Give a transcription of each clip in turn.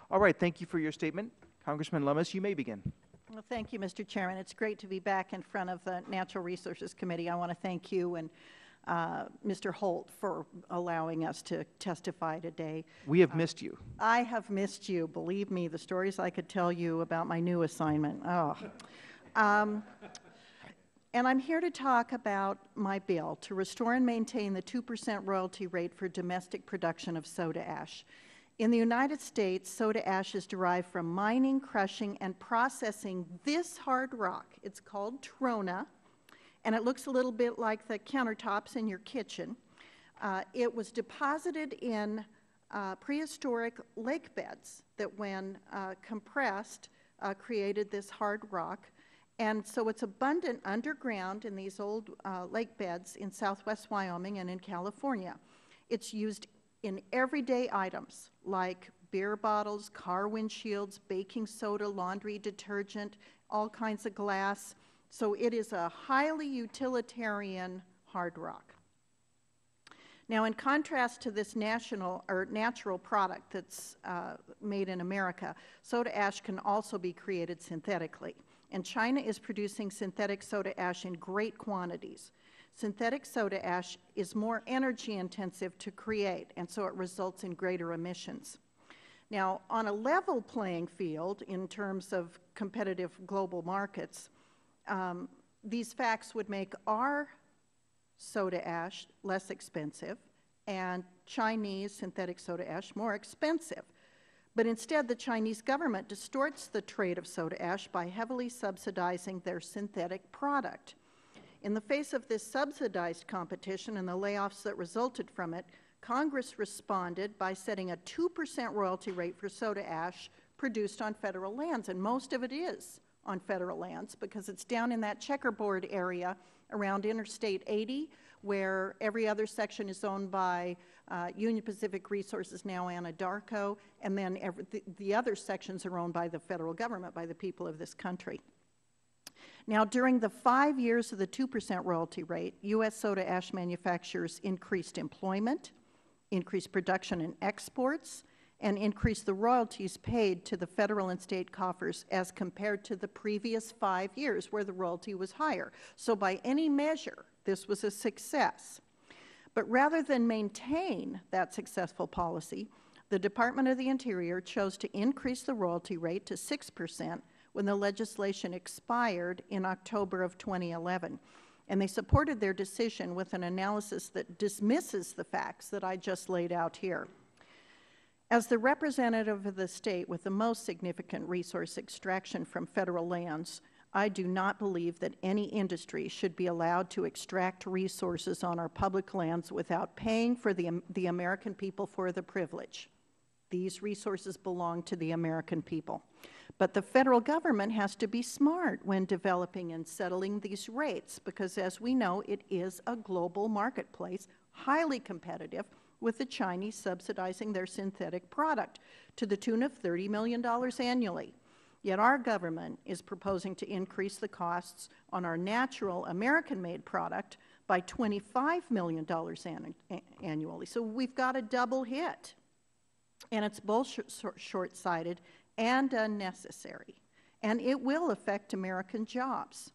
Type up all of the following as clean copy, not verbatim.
All right, thank you for your statement. Congressman Lummis, you may begin. Well, thank you, Mr. Chairman. It's great to be back in front of the Natural Resources Committee. I want to thank you and Mr. Holt for allowing us to testify today. We have missed you. I have missed you. Believe me, the stories I could tell you about my new assignment. Oh. And I'm here to talk about my bill to restore and maintain the 2% royalty rate for domestic production of soda ash. In the United States, soda ash is derived from mining, crushing, and processing this hard rock. It's called trona, and it looks a little bit like the countertops in your kitchen. It was deposited in prehistoric lake beds that, when compressed, created this hard rock. And so it's abundant underground in these old lake beds in southwest Wyoming and in California. It's used in everyday items like beer bottles, car windshields, baking soda, laundry detergent, all kinds of glass. So it is a highly utilitarian hard rock. Now, in contrast to this natural product that's made in America, soda ash can also be created synthetically. And China is producing synthetic soda ash in great quantities. Synthetic soda ash is more energy intensive to create, and so it results in greater emissions. Now, on a level playing field in terms of competitive global markets, these facts would make our soda ash less expensive and Chinese synthetic soda ash more expensive. But instead, the Chinese government distorts the trade of soda ash by heavily subsidizing their synthetic product. In the face of this subsidized competition and the layoffs that resulted from it, Congress responded by setting a 2% royalty rate for soda ash produced on federal lands, and most of it is on federal lands because it's down in that checkerboard area around Interstate 80, where every other section is owned by Union Pacific Resources, now Anadarko, and then the other sections are owned by the federal government, by the people of this country. Now, during the 5 years of the 2% royalty rate, U.S. soda ash manufacturers increased employment, increased production and exports, and increased the royalties paid to the federal and state coffers as compared to the previous 5 years where the royalty was higher. So by any measure, this was a success. But rather than maintain that successful policy, the Department of the Interior chose to increase the royalty rate to 6% when the legislation expired in October of 2011. And they supported their decision with an analysis that dismisses the facts that I just laid out here. As the representative of the state with the most significant resource extraction from federal lands, I do not believe that any industry should be allowed to extract resources on our public lands without paying for the American people for the privilege. These resources belong to the American people. But the federal government has to be smart when developing and settling these rates because, as we know, it is a global marketplace, highly competitive, with the Chinese subsidizing their synthetic product to the tune of $30 million annually. Yet our government is proposing to increase the costs on our natural American-made product by $25 million annually. So we've got a double hit. And it's both short-sighted and unnecessary. And it will affect American jobs.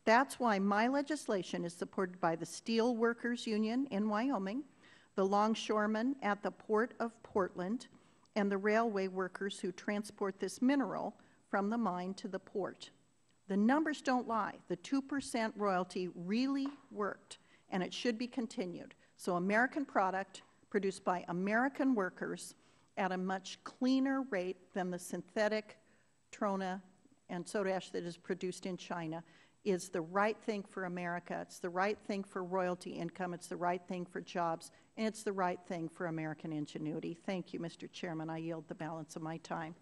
That's why my legislation is supported by the Steel Workers Union in Wyoming, the longshoremen at the Port of Portland, and the railway workers who transport this mineral from the mine to the port. The numbers don't lie. The 2% royalty really worked, and it should be continued. So American product produced by American workers at a much cleaner rate than the synthetic trona and soda ash that is produced in China is the right thing for America. It's the right thing for royalty income. It's the right thing for jobs. And it's the right thing for American ingenuity. Thank you, Mr. Chairman. I yield the balance of my time.